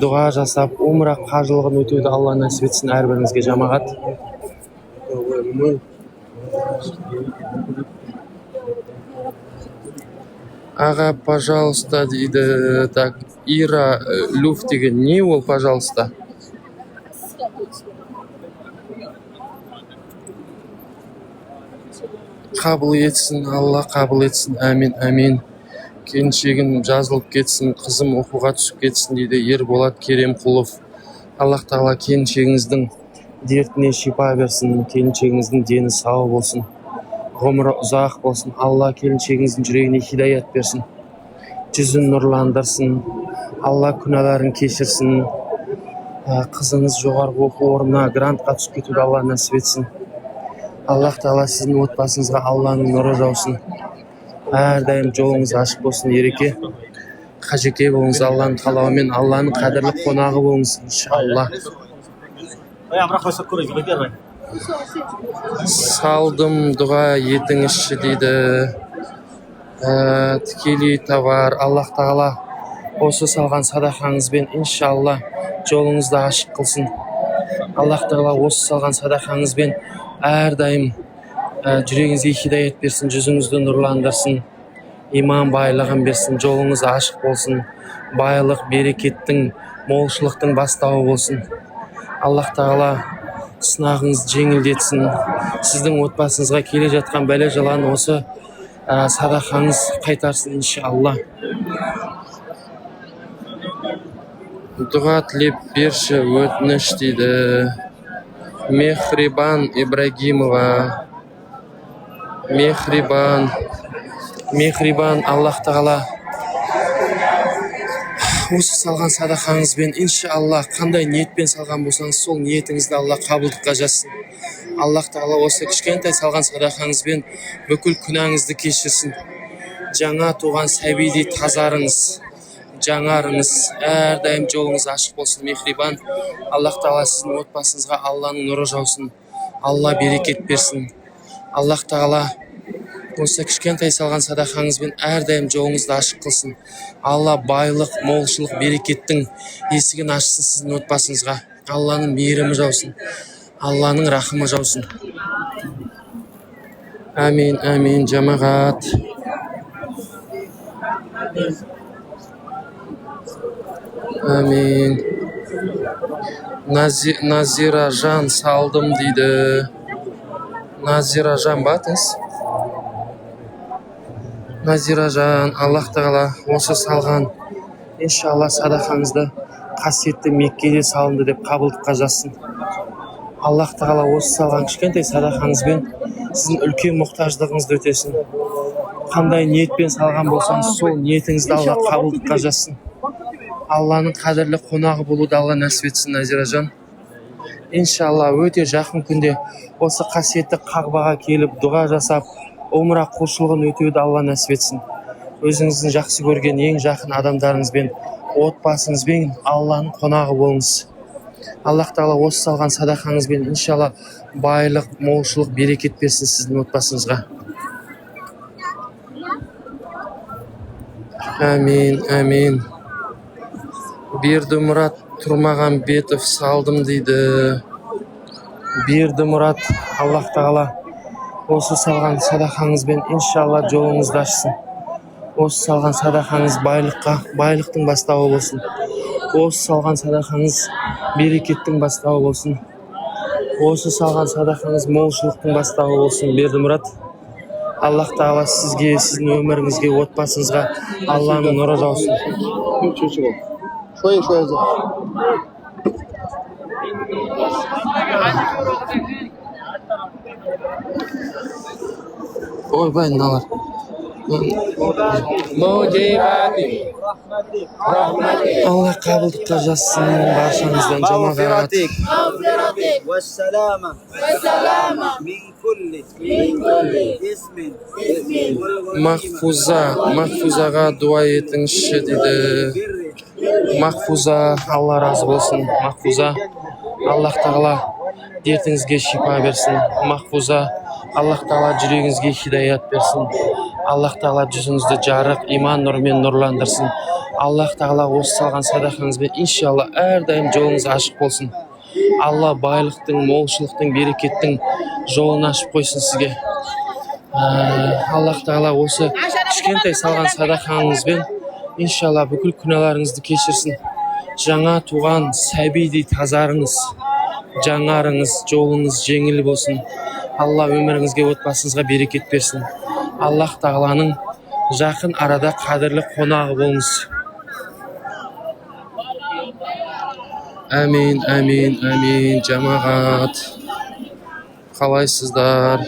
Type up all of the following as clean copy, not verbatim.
дұға жасап, умра қажылығын өтуді Алла нәсіп етсін әрбіріңізге, жамағат. Аға, пожалуйста, дейді. Так, Ира Люф деген не ол, пожалуйста? Қабыл етсін, Алла қабыл етсін. Әмин, әмин. Келіншегім жазылып кетсін, қызым оқуға түсіп кетсін, дейді Ерболат Керемқұлов. Аллах тағала келіншегіңіздің дертіне шипа берсін, келіншегіңіздің дені сау болсын, ғұмыры ұзақ болсын. Алла келіншегіңіздің жүрегіне хидаят берсін, жүзін нұрландырсын. Алла күнәларын кешірсін. Қызыңыз жоғарғы оқу орнына грантқа түсіп кетуді Алла нәсіп етсін. Аллах тағала сіздің отбасыңызға Алланың нұры жаусын. Әрдайым жолыңыз ашық болсын, ереке. Қажеке болыңыз, Алланың қалауымен, Алланың қадірлі қонағы болыңыз, иншалла. Салдым, дұға етіңізші, дейді. Тікелей товар. Аллах тағала осы салған садақаңызбен иншалла жолыңызды ашық қылсын. Аллах тағала осы салған садақаңызбен әрдайым жүрегіңізге хидаят берсін, жүзіңізді нұрландырсын, иман байлығын берсін, жолыңыз ашық болсын, байлық, берекеттің, молшылықтың бастауы болсын. Аллах тағала сынағыңызды жеңілдетсін. Сіздің отбасыңызға келе жатқан бәле жаланы осы садақаңыз қайтарсын, иншалла. Дұға тілеп берші, өтініш, дейді. Мехрибан Ибрагимова. Мехрибан, Аллах тағала осы салған садақаңызбен иншалла қандай ниетпен салған болсаңыз, сол ниетіңізді Алла қабылдыққа жазсын. Аллах тағала осы кішкентай салған садақаңызбен бүкіл күнәңізді кешірсін. Жаңа туған сәбидей тазарыңыз, жаңарыңыз, әрдайым жолыңыз ашық болсын. Мехрибан, Аллах тағала сіздің отбасыңызға Алланың нұры жаусын, Алла берекет берсін. Аллах тағала осы кішкентай салған садақаңызбен әрдайым жолыңызды ашық қылсын. Алла байлық, молшылық, берекеттің есігін ашсын сіздің отбасыңызға. Алланың мейірімі жаусын, Алланың рахымы жаусын. Әмин, әмин, жамағат. Әмин. Назира жан салдым, дейді. Назира жан батыңыз. Назира жан, Аллах тағала осы салған иншалла садақаңызды қасиетті Меккеде салынды деп қабылдыққа жазсын. Аллах тағала осы салған кішкентай садақаңызбен сіздің үлкен мұқтаждығыңызды өтесін. Қандай ниетпен салған болсаңыз, сол ниетіңізді Алла қабылдыққа жазсын. Алланың қадірлі қонағы болуды Алла нәсіп етсін, Назира жан. Иншалла өте жақын күнде осы қасиетті Қағбаға келіп дұға жасап, умра құлшылығын өтуді Алла нәсіп етсін. Өзіңіздің жақсы көрген ең жақын адамдарыңызбен, отбасыңызбен Алланың қонағы болыңыз. Аллах тағала осы салған садақаңызбен иншалла байлық, молшылық, берекет берсін сіздің отбасыңызға. Әмин, әмин. Бердімұрат Тұрмағанбетов салдым, дейді. Бердімұрат, Аллах тағала осы салған садақаңызбен иншалла жолыңызды ашсын. Осы салған садақаңыз байлыққа, байлықтың бастауы болсын. Осы салған садақаңыз берекеттің бастауы болсын. Осы салған садақаңыз молшылықтың бастауы болсын. Бердімұрат, Аллах тағала сізге, сіздің өміріңізге, отбасыңызға Алланың нұры жаусын. Ойбай, мыналар. Алла қабылдыққа жазсын баршаңыздан, жамағат. Махфузаға дуа етіңізші, дейді. Махфуза, Алла разы болсын. Махфуза, Аллах тағала дертіңізге шипа берсін. Махфуза, Аллах тағала жүрегіңізге хидаят берсін. Аллах тағала жүзіңізді жарық, иман нұрымен нұрландырсын. Аллах тағала осы салған садақаңызбен иншалла әрдайым жолыңыз ашық болсын. Алла байлықтың, молшылықтың, берекеттің жолын ашып қойсын сізге. Аллах тағала осы кішкентай салған садақаңызбен иншалла бүкіл күнәларыңызды кешірсін. Жаңа туған сәбидей тазарыңыз, жаңарыңыз, жолыңыз жеңіл болсын. Алла өміріңізге, отбасыңызға берекет берсін. Аллах тағаланың жақын арада қадірлі қонағы болыңыз. Әмин, әмин, әмин, жамағат. Қалайсыздар?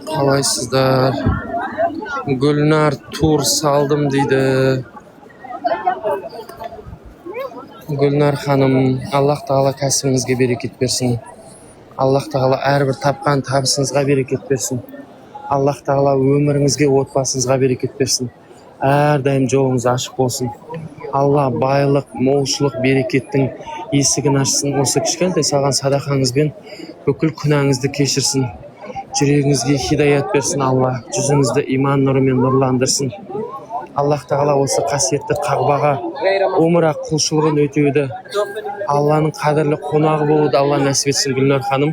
Қалайсыздар? Гүлнар тур салдым дейді. Гүлнар ханым, Аллах тағала кәсібіңізге берекет берсін. Аллах тағала әрбір тапқан табысыңызға берекет берсін. Аллах тағала өміріңізге, отбасыңызға берекет берсін. Әрдайым жолыңыз ашық болсын. Алла байлық, молшылық, берекеттің есігін ашсын. Осы кішкентай салған садақаңызбен бүкіл күнәңізді кешірсін. Жүрегіңізге хидаят берсін. Алла жүзіңізді иман нұрымен нұрландырсын. Аллах тағала осы қасиетті қағбаға өмір құлшылығын өтеуді, Алланың қадірлі қонағы болуды Алла нәсіп етсін. Гүлнар ханым.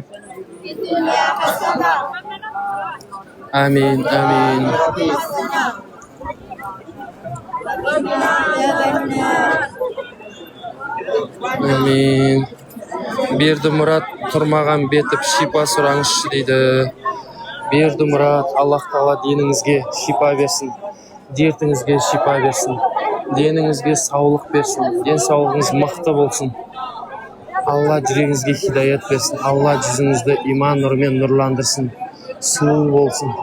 Әмин, әмин. Әмин. Берді Мұрат тұрмаған бетіп шипа сұраңызшы дейді. Берді Мұрат, Аллах тағала деніңізге шипа берсін. Дертіңізге шипа берсін. Деніңізге саулық берсін. Денсаулығыңыз мықты болсын. Алла жүрегіңізге хидаят берсін. Алла жүзіңізді иман нұрымен нұрландырсын. Сұлу болсын.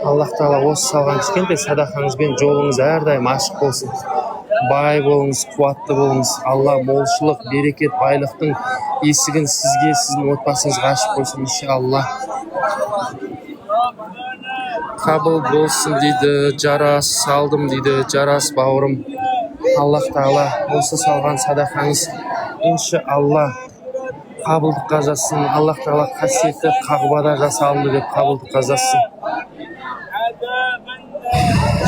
Аллах тағала осы салған кішкентай садақаңызбен жолыңыз әрдайым ашық болсын. Бай болыңыз, қуатты болыңыз. Алла молшылық, берекет, байлықтың есігін сізге, сіздің отбасыңызға ашып қойсын иншалла. Қабыл болсын дейді. Жарас салдым дейді. Жарас бауырым. Аллах тағала осы салған садақаңыз иншалла қабылдыққа жассын. Аллах тағала қасиетті қағбада жасалынды деп қабылдыққа жассын.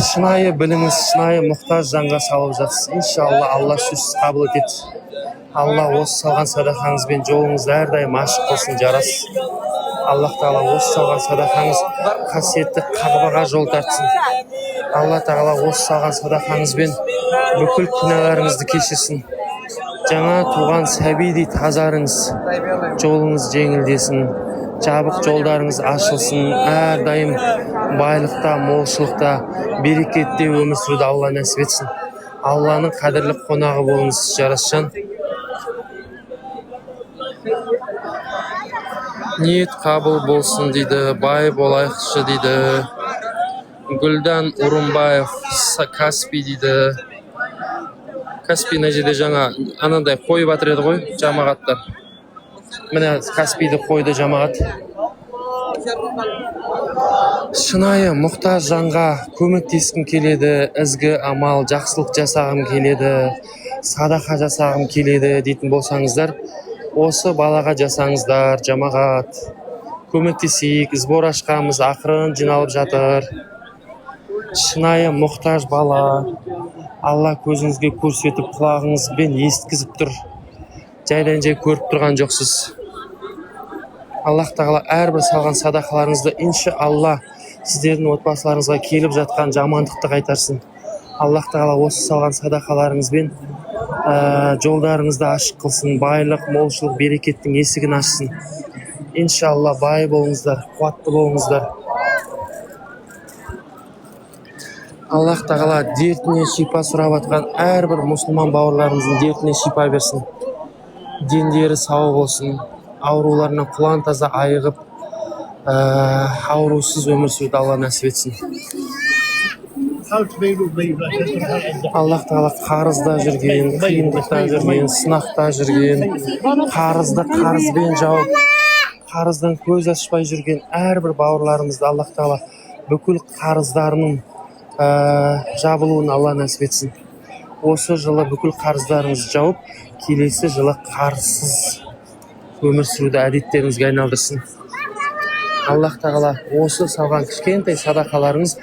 Шынайы біліңіз, шынайы мұқтаж жанға салып жатсыз. Иншалла Алла сөзсіз қабыл етеді. Алла осы салған садақаңызбен жолыңыз әрдайым ашық болсын. Жарас. Аллах тағала осы салған садақаңыз қасиетті қағбаға жол тартсын. Алла тағала осы салған садақаңызбен бүкіл күнәларыңызды кешірсін. Жаңа туған сәбидей тазарыңыз, жолыңыз жеңілдесін, жабық жолдарыңыз ашылсын. Әрдайым байлықта, молшылықта, берекетте өмір сүруді Алла нәсіп етсін. Алланың қадірлі қонағы болыңыз. Жарасжан. Ниет қабыл болсын дейді. Бай болайықшы дейді. Гүлдан Урымбаев, Каспий дейді. Каспий мына жерде жаңа анандай қойып жатыр еді ғой жамағаттар. Міне Каспийді қойды жамағат. Шынайы мұқтаж жанға көмектескім келеді. Ізгі амал, жақсылық жасағым келеді. Садақа жасағым келеді дейтін болсаңыздар, осы балаға жасаңыздар жамағат. Көмектесейік. Сбор ашқанымыз ақырын жиналып жатыр. Шынайы мұқтаж бала. Алла көзіңізге көрсетіп, құлағыңызбен естігізіп тұр. Жайдан жай көріп тұрған жоқсыз. Аллах тағала әрбір салған садақаларыңызды иншалла сіздердің отбасыларыңызға келіп жатқан жамандықты қайтарсын. Аллах тағала осы салған садақаларыңызбен жолдарыңызды ашық қылсын. Байлық, молшылық, берекеттің есігін ашсын. Иншалла бай болыңыздар, қуатты болыңыздар. Аллах тағала дертіне шипа сұрап атқан әрбір мұсылман бауырларымыздың дертіне шипа берсін. Дендері сау болсын. Ауруларынан құлан таза айығып, аурусыз өмір сүруді Алла нәсіп етсін. Аллах тағала қарызда жүрген, қиындықта жүрген, сынақта жүрген, қарызды қарызбен жауып, қарыздан көз ашпай жүрген әрбір бауырларымызды Аллах тағала бүкіл қарыздарының жабылуын Алла нәсіп етсін. Осы жылы бүкіл қарыздарыңызды жауып, келесі жылы қарызсыз өмір сүруді әдеттеріңізге айналдырсын. Аллах тағала осы салған кішкентай садақаларыңыз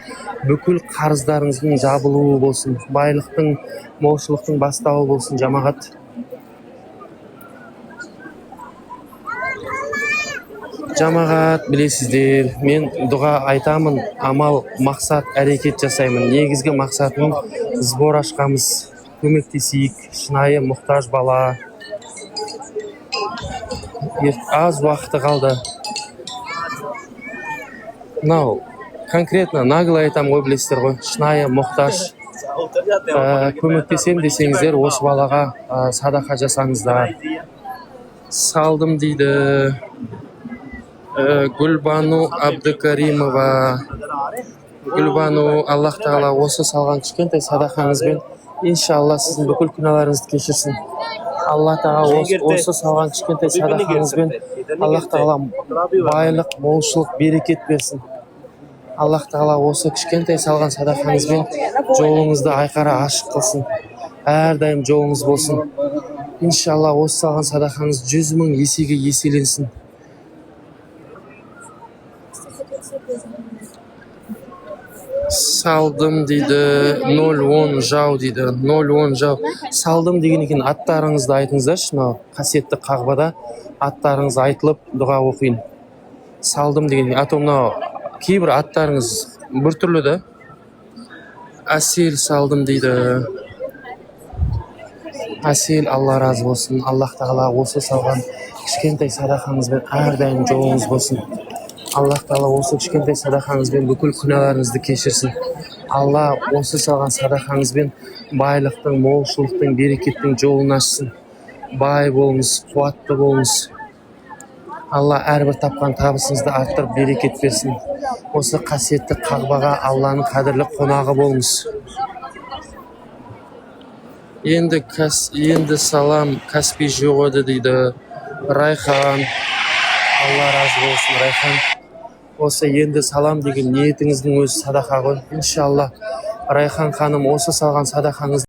бүкіл қарыздарыңыздың жабылуы болсын, байлықтың, молшылықтың бастауы болсын, жамағат. Жамағат, білесіздер, мен дұға айтамын, амал, мақсат, әрекет жасаймын. Негізгі мақсатым сбор ашқамыз, көмектесейік, шынайы мұқтаж бала. Аз уақыты қалды. Мынау конкретно нагло айтам ғой, білесіздер ғой, шынайы мұқтаж. Көмектесем десеңіздер, осы балаға садақа жасаңыздар. Салдым дейді Гүлбану Абдыкаримова. Гүлбану, Аллах тағала осы салған кішкентай садақаңызбен иншалла сіздің бүкіл күнәларыңызды кешірсін. Аллах тағала осы салған кішкентай садақаңызбен Аллах тағала байлық, молшылық, берекет берсін. Аллах тағала осы кішкентай салған садақаңызбен жолыңызды айқара ашық қылсын. Әрдайым жолыңыз болсын. Иншалла осы салған садақаңыз 100 000 есеге еселенсін. Салдым дейді 0-10 жау дейді. 0-10 жау. Салдым деген екен, аттарыңызды айтыңыздаршы. Мынау қасиетті қағбада аттарыңыз айтылып дұға оқиын. Салдым деген. А то мынау кейбір аттарыңыз біртүрлі да. Әсел салдым дейді. Әсел, Алла разы болсын. Аллах тағала осы салған кішкентай садақаңызбен әрдайым жолыңыз болсын. Аллах тағала осы кішкентай садақаңызбен бүкіл күнәларыңызды кешірсін. Алла осы салған садақаңызбен байлықтың, молшылықтың, берекеттің жолын ашсын. Бай болыңыз, қуатты болыңыз. Алла әрбір тапқан табысыңызды арттырып берекет берсін. Осы қасиетті қағбаға Алланың қадірлі қонағы болыңыз. Енді салам Каспий жоқ еді дейді Райхан. Алла разы болсын, Райхан. Осы енді салам деген ниетіңіздің өзі садақа ғой. Иншалла, Райхан ханым, осы салған садақаңыз